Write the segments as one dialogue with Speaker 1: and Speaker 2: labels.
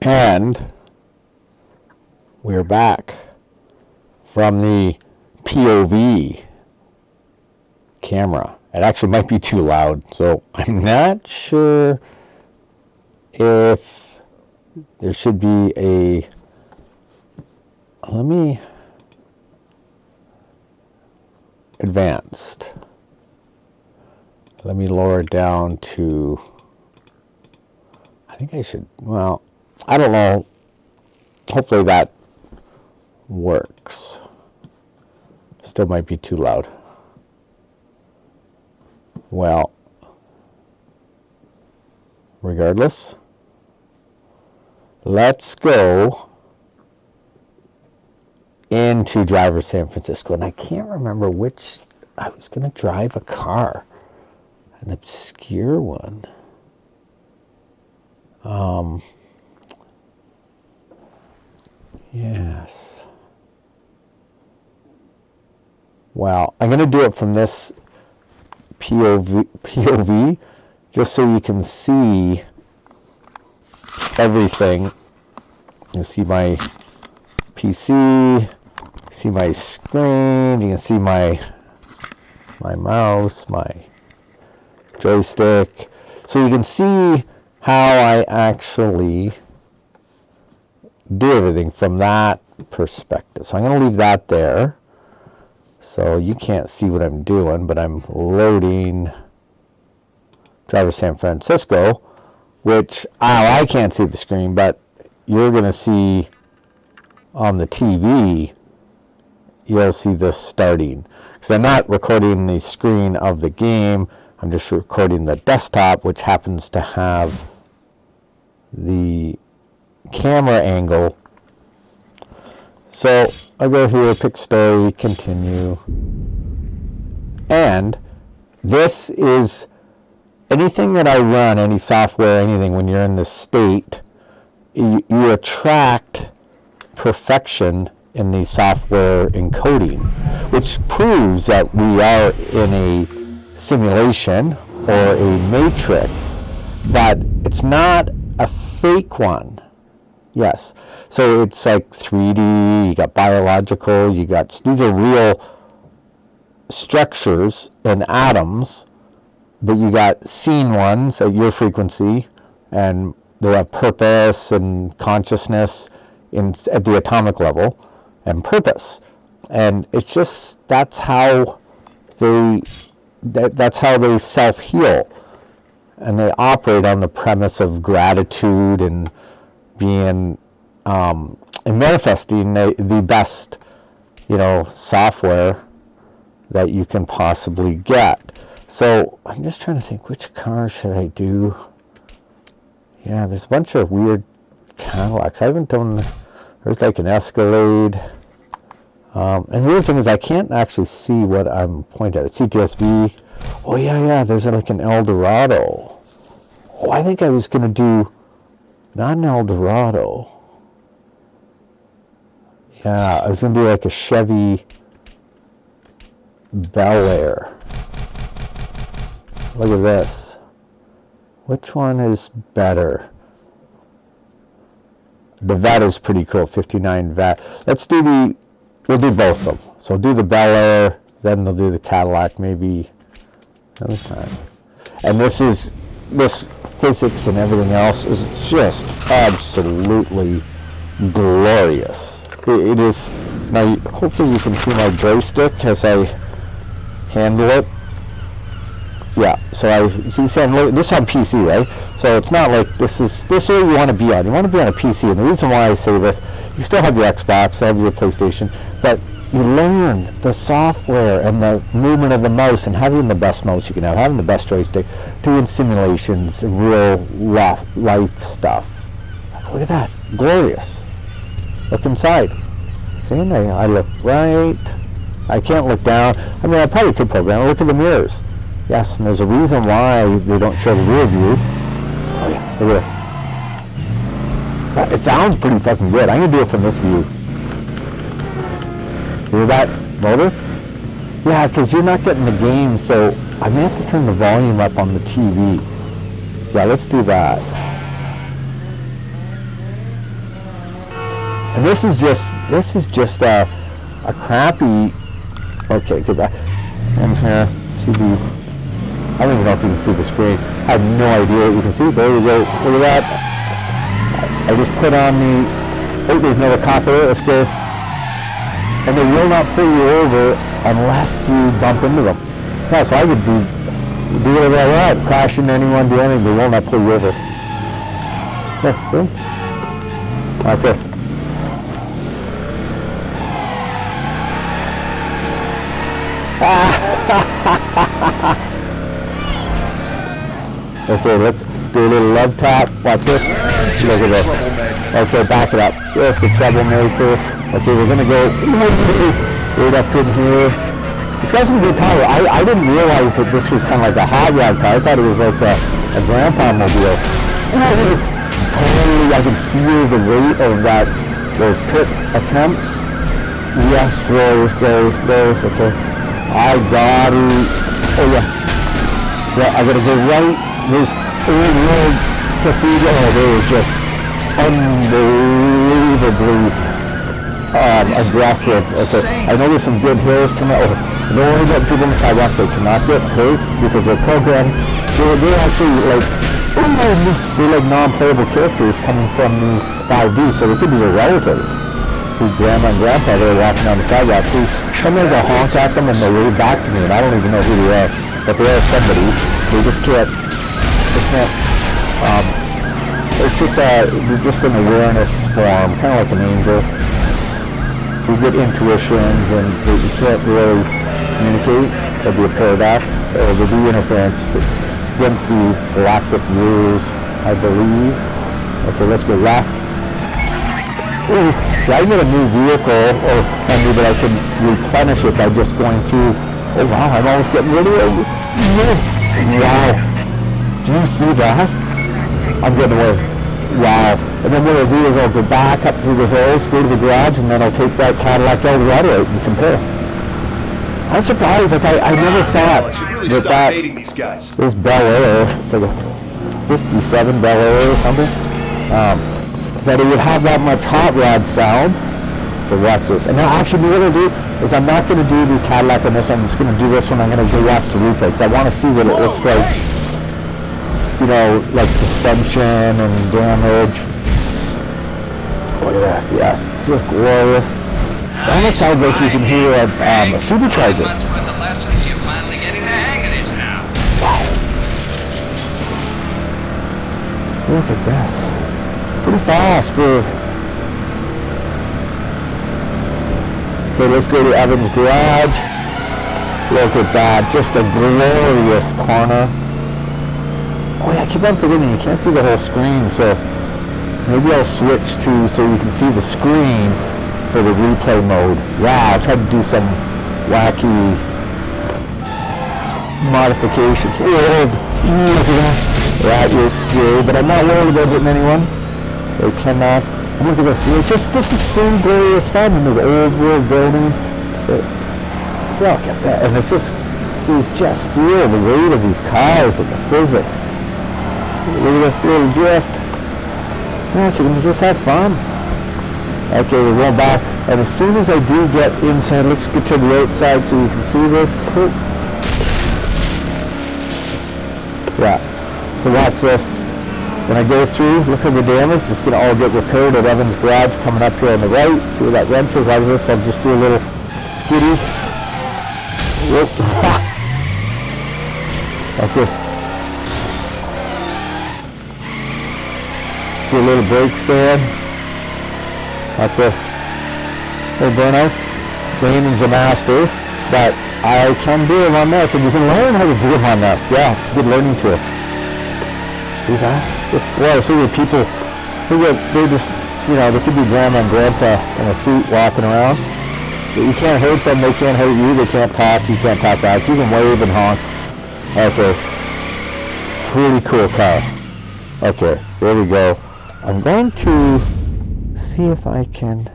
Speaker 1: And we're back from the POV camera. It actually might be too loud, so I'm not sure if there should be a... Let me... Advanced. Let me lower it down to... I think I should... Well, I don't know. Hopefully that works. Still might be too loud. Well, regardless, let's go into Driver San Francisco. And I can't remember which... I was going to drive a car. An obscure one. Yes. Well, I'm going to do it from this POV just so you can see everything. You see my PC, see my screen, you can see my mouse, my joystick. So you can see how I actually do everything from that perspective. So I'm going to leave that there. So you can't see what I'm doing, but I'm loading Driver San Francisco, which I can't see the screen, but you're going to see on the TV, you'll see this starting. Because I'm not recording the screen of the game, I'm just recording the desktop, which happens to have the camera angle. So I go here, pick story, continue. And this is anything that I run, any software, anything, when you're in this state, you attract perfection in the software encoding, which proves that we are in a simulation or a matrix, but it's not a fake one. Yes. So it's like 3D, you got biological, you got, these are real structures and atoms, but you got seen ones at your frequency, and they have purpose and consciousness at the atomic level, and purpose. And it's just, that's how they self-heal. And they operate on the premise of gratitude and being and manifesting the best, software that you can possibly get. So I'm just trying to think, which car should I do? Yeah, there's a bunch of weird Cadillacs. I haven't done, there's like an Escalade. And the weird thing is I can't actually see what I'm pointing at. CTSV. Oh yeah, there's like an Eldorado. Oh, I think I was going to do, not an Eldorado. Yeah, I was going to do like a Chevy Bel Air. Look at this. Which one is better? The Vet is pretty cool, 59 Vet. Let's do we'll do both of them. So we'll do the Bel Air, then they'll do the Cadillac maybe another time. And this physics and everything else is just absolutely glorious. It is. Now, hopefully you can see my joystick as I handle it. Yeah, so this is on PC, right? So it's not like this is where you want to be on. You want to be on a PC, and the reason why I say this, you still have your Xbox, still have your PlayStation, but you learn the software and the movement of the mouse, and having the best mouse you can have, having the best joystick, doing simulations, real life stuff. Look at that, glorious. Look inside. See, I look right. I can't look down. I mean, I probably could program. Look at the mirrors. Yes, and there's a reason why they don't show the rear view. Oh yeah, look at it. It sounds pretty fucking good. I'm gonna do it from this view. Hear that motor? Yeah, because you're not getting the game, so I'm gonna have to turn the volume up on the TV. Yeah, let's do that. And this is just a crappy. Okay, goodbye. And here, see the. I don't even know if you can see the screen. I have no idea what you can see. There we go. Look at that. I just put on the. Oh, there's another copper. Let's go. And they will not pull you over unless you bump into them. No, so I would do whatever I want. Crash into anyone, do anything. They will not pull you over. Yeah, see? That's it. Okay, let's do a little love tap. Watch this. Look at this. Okay, back it up. Just a troublemaker. Okay, we're gonna go right up in here. It's got some good power. I didn't realize that this was kind of like a hot rod car. I thought it was like a grandpa mobile. Totally, I can feel the weight of those pit attempts. Yes, gross. Okay, I got it. Oh yeah. Yeah, I gotta go right. There's old world cathedral. Oh, there was just unbelievably aggressive. Okay, I know there's some good hills coming out. Don't worry about people on the sidewalk. They cannot get hurt because they're programmed. They're actually like they're like non-playable characters coming from the 5D, so they could be your relatives. Who grandma and grandpa they were walking down the sidewalk. See, sometimes I'll honk at them and they'll wave back to me, and I don't even know who they are, but they are somebody. They just can't. They can't. It's just an awareness form, kind of like an angel. So you get intuitions and you can't really communicate. There'll be a paradox, or there'll be interference. It's against the galactic rules, I believe. Okay, let's go left. Ooh, see, I get a new vehicle, or that I can replenish it by just going through. Oh wow, I'm almost getting rid of it. Wow. Do you see that? I'm getting away. Wow. And then what I'll do is I'll go back up through the hills, go to the garage, and then I'll take that Cadillac all the way out and compare. I'm surprised. Like I never thought that this Bel Air, it's like a 57 Bel Air or something, that it would have that much hot rod sound. But watch this. And now actually what I'll do is I'm not going to do the Cadillac on this one. I'm just going to do this one. I'm going to go watch the replay because I want to see what it looks like. You know, like suspension and damage. Look at this, yes, it's just glorious. It almost sounds like you can hear a supercharger.
Speaker 2: Wow.
Speaker 1: Look at this. Pretty fast for... Okay, let's go to Evan's garage. Look at that, just a glorious corner. Oh yeah, I keep on forgetting you can't see the whole screen, so maybe I'll switch to so you can see the screen for the replay mode. Yeah, I'll try to do some wacky modifications. Look at that. That is scary, but I'm not worried about hitting anyone. They cannot. Look at this. It's just, this is free glorious fun in this old world building. Look at that. And it's just, you just feel the weight of these cars and the physics. Look at this little drift. Yeah, so you can just have fun. Okay, we're going back. And as soon as I do get inside, let's get to the outside so you can see this. Yeah. So watch this. When I go through, look at the damage. It's going to all get repaired at Evan's garage coming up here on the right. See where that wrench is? Watch this. I'll just do a little skiddy. Whoop. That's it. Do a little brake stand. Watch this. Hey, burnout. Damon's a master, but I can do him on this, and you can learn how to do him on this. Yeah, it's a good learning tool. See that? Just, well, see the people they just, you know, they could be grandma and grandpa in a suit walking around. But you can't hurt them, they can't hurt you, they can't talk, you can't talk back. You can wave and honk. Okay. Pretty cool car. Okay, there we go. I'm going to see if I can...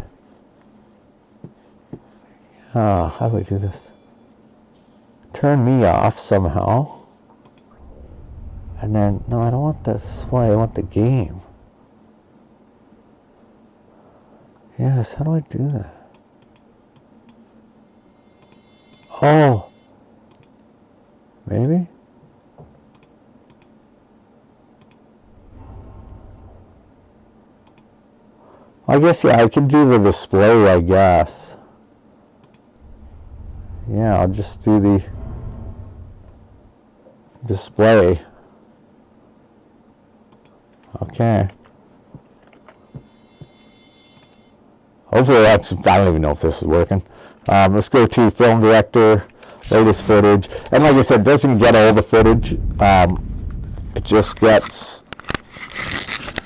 Speaker 1: how do I do this? Turn me off somehow. And then, no, I don't want the display, I want the game. Yes, how do I do that? Oh. Maybe? I guess, yeah, I can do the display, I guess. Yeah, I'll just do the display. Okay. Hopefully that's, I don't even know if this is working. Let's go to film director, latest footage. And like I said, it doesn't get all the footage. It just gets,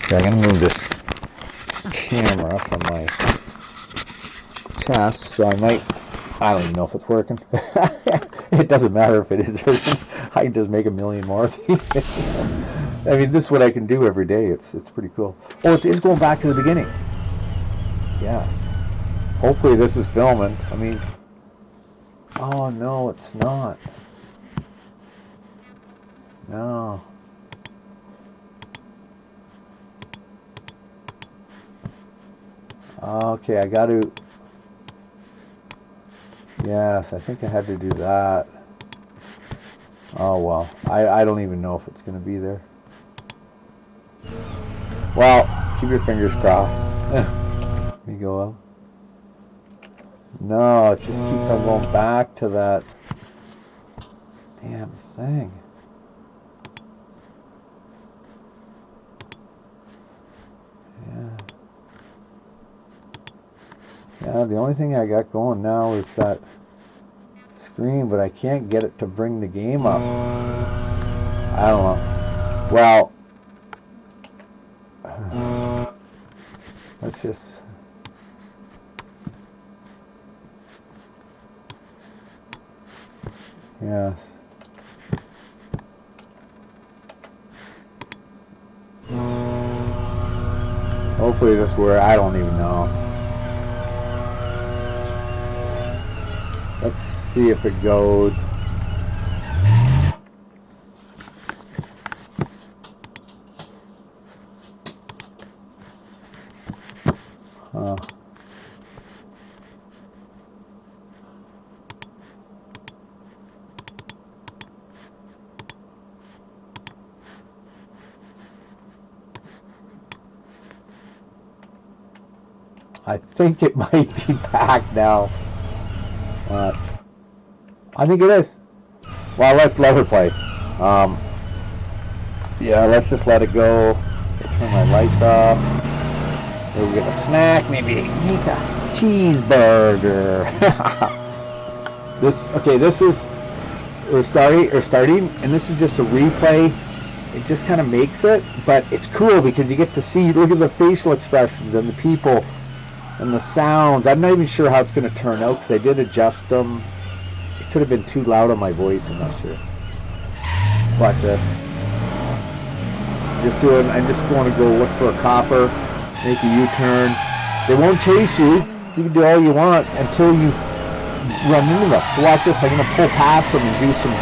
Speaker 1: okay, I'm going to move this camera from my chest, so I don't even know if it's working. It doesn't matter if it is or isn't. I can just make a million more of these. I mean, this is what I can do every day. It's pretty cool. Oh, it is going back to the beginning. Yes. Hopefully this is filming. I mean, oh no, it's not. No. Okay, I got to. Yes, I think I had to do that. Oh well, I don't even know if it's going to be there. Well, keep your fingers crossed. There you go. No, it just keeps on going back to that damn thing. Yeah, the only thing I got going now is that screen, but I can't get it to bring the game up. I don't know. Well, let's just... Yes. Hopefully this works. I don't even know. Let's see if it goes. I think it might be back now. I think it is. Well, let's let it play. Yeah, let's just let it go. Turn my lights off. Maybe get a snack. Maybe make a cheeseburger. This is we're starting, and this is just a replay. It just kind of makes it, but it's cool because you get to see. Look at the facial expressions and the people. And the sounds, I'm not even sure how it's going to turn out because I did adjust them. It could have been too loud on my voice, I'm not sure. Watch this. I'm just going to go look for a copper, make a U-turn. They won't chase you. You can do all you want until you run into them. So watch this, I'm going to pull past them and do some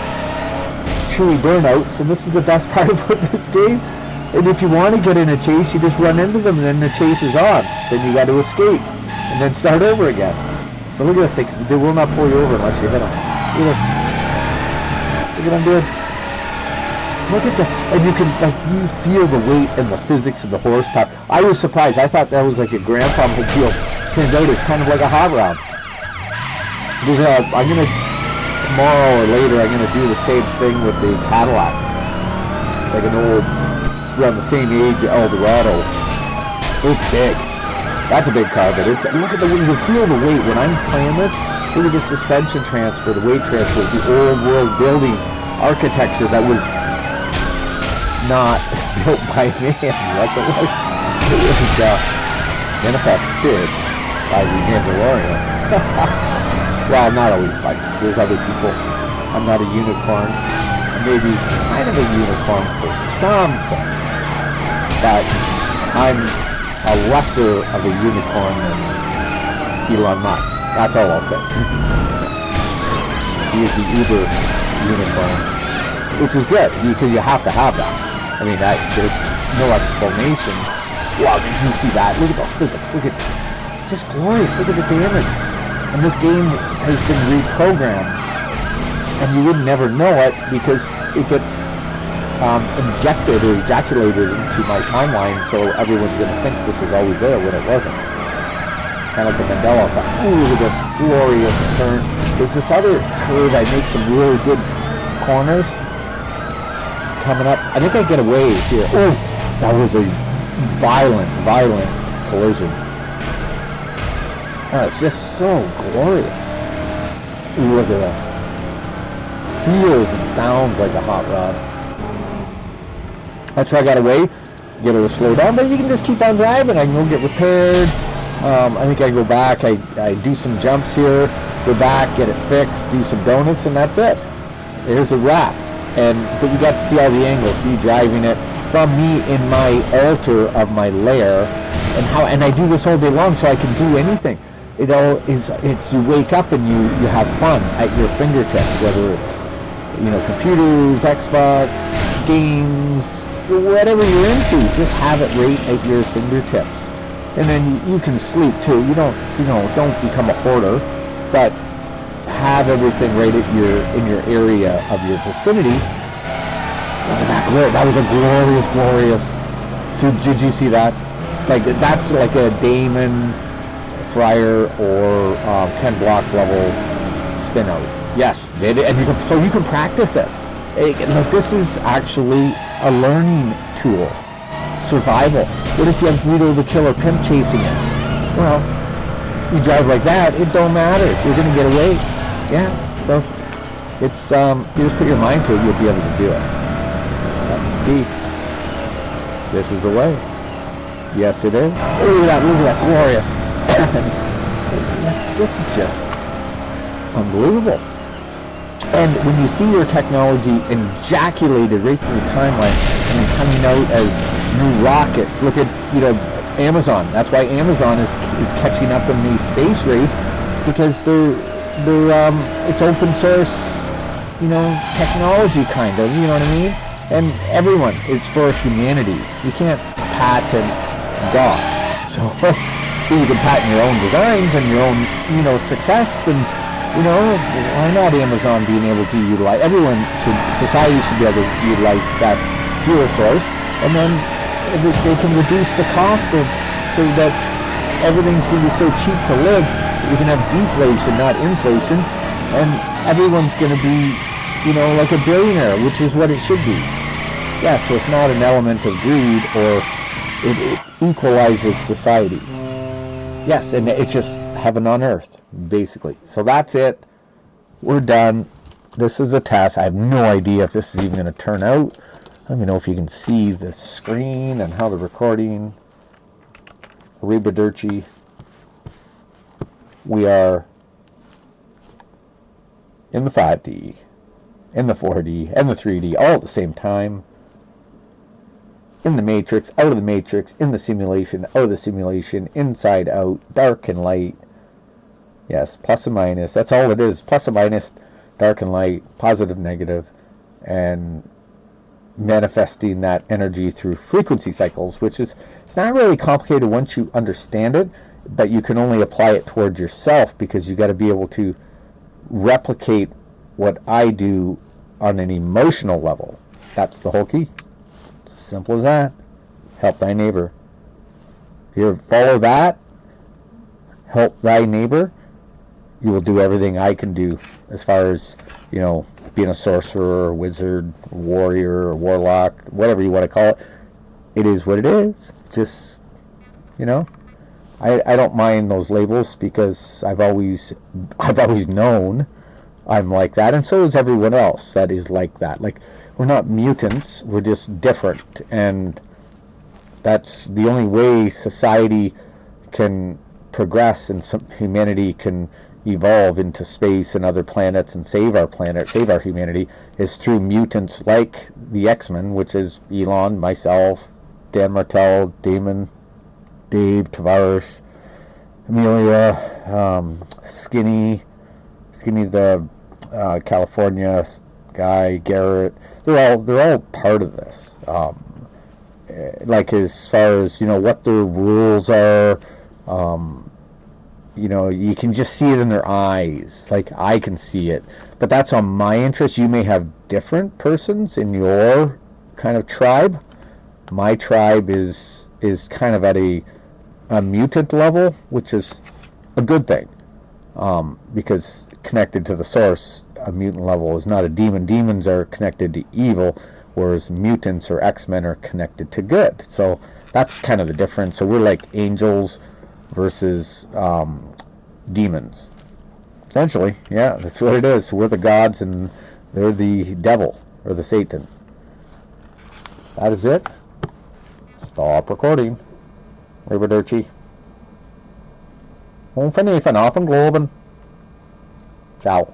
Speaker 1: chewy burnouts. And this is the best part about this game. And if you want to get in a chase, you just run into them and then the chase is on. Then you got to escape and then start over again. But look at this, they will not pull you over unless you hit them. Look at this. Look at them doing. Look at the, and you can, you feel the weight and the physics and the horsepower. I was surprised. I thought that was like a grandpa mobile. Turns out it's kind of like a hot rod. I'm going to, tomorrow or later, I'm going to do the same thing with the Cadillac. It's like an old, around the same age Eldorado. It's big. That's a big car, but it's, look at the way you feel the weight when I'm playing this. Look at the suspension transfer, the weight transfer, the old world buildings, architecture that was not built by man. That's what it was. It was manifested by the Mandalorian. Well, not always by, there's other people. I'm not a unicorn. I may be kind of a unicorn for some things. But I'm a lesser of a unicorn than Elon Musk. That's all I'll say. He is the Uber unicorn, which is good because you have to have that. I mean, there's no explanation. Wow, did you see that? Look at those physics. Look at just glorious. Look at the damage. And this game has been reprogrammed, and you would never know it because it gets injected or ejaculated into my timeline, so everyone's going to think this was always there when it wasn't. Kind of like the Mandela effect. Ooh, look at this glorious turn. There's this other curve. I make some really good corners coming up. I think I get away here. Oh, that was a violent collision. Oh, it's just so glorious. Ooh, look at that. Feels and sounds like a hot rod. That's why I got away. Get a little slow down, but you can just keep on driving. I can go get repaired. I think I go back. I do some jumps here. Go back, get it fixed, do some donuts, and that's it. There's a wrap. But you got to see all the angles. Me driving it from me in my altar of my lair, and I do this all day long, so I can do anything. It all is. It's you wake up and you have fun at your fingertips, whether it's computers, Xbox, games, whatever you're into. Just have it right at your fingertips, and then you can sleep too. You don't become a hoarder, but have everything right at in your area of your vicinity. Look at that! That was a glorious. So did you see that? Like that's like a damonfryer or Ken Block level spin out. Yes, and you can practice this. Like this is actually a learning tool. Survival. What if you have Guido the Killer Pimp chasing it? Well, you drive like that, it don't matter. You're going to get away. Yes. So it's you just put your mind to it, you'll be able to do it. That's the key. This is the way. Yes, it is. Oh, look at that, glorious. This is just unbelievable. And when you see your technology ejaculated right through the timeline and then coming out as new rockets, look at Amazon. That's why Amazon is catching up in the space race, because they're it's open source, technology kind of, you know what I mean? And everyone, it's for humanity. You can't patent God. So you can patent your own designs and your own, success, and why not Amazon being able to utilize? Society should be able to utilize that fuel source, and then they can reduce the cost so that everything's going to be so cheap to live. You can have deflation, not inflation, and everyone's going to be, like a billionaire, which is what it should be. Yeah, so it's not an element of greed, or it equalizes society. Yes, and it's just heaven on earth, basically. So that's it. We're done. This is a test. I have no idea if this is even going to turn out. Let me know if you can see the screen and how the recording. Arrivederci. We are in the 5D, in the 4D, and the 3D, all at the same time. In the matrix, out of the matrix, in the simulation, out of the simulation, inside out, dark and light. Yes, plus and minus. That's all it is. Plus and minus, dark and light, positive, negative, and manifesting that energy through frequency cycles, which is, it's not really complicated once you understand it, but you can only apply it towards yourself, because you got to be able to replicate what I do on an emotional level. That's the whole key. It's as simple as that. Help thy neighbor. If you follow that, help thy neighbor, you will do everything I can do as far as, being a sorcerer, or wizard, or warrior, or warlock, whatever you want to call it. It is what it is. It's just, I don't mind those labels, because I've always known I'm like that, and so is everyone else that is like that. Like, we're not mutants, we're just different, and that's the only way society can progress and humanity can evolve into space and other planets and save our planet, save our humanity, is through mutants like the X-Men, which is Elon, myself, danmartell, Damon, Dave, Tavares, Amelia, Skinny the California guy, Garrett. They're all part of this. Like, as far as what their rules are, you know, you can just see it in their eyes. Like, I can see it. But that's on my interest. You may have different persons in your kind of tribe. My tribe is kind of at a mutant level, which is a good thing. Because connected to the source, a mutant level is not a demon. Demons are connected to evil, whereas mutants or X-Men are connected to good. So that's kind of the difference. So we're like angels versus demons. Essentially, yeah, that's what it is. We're the gods and they're the devil or the Satan. That is it. Stop recording. Arrivederci. Hon för nyfan av en globen. Ciao.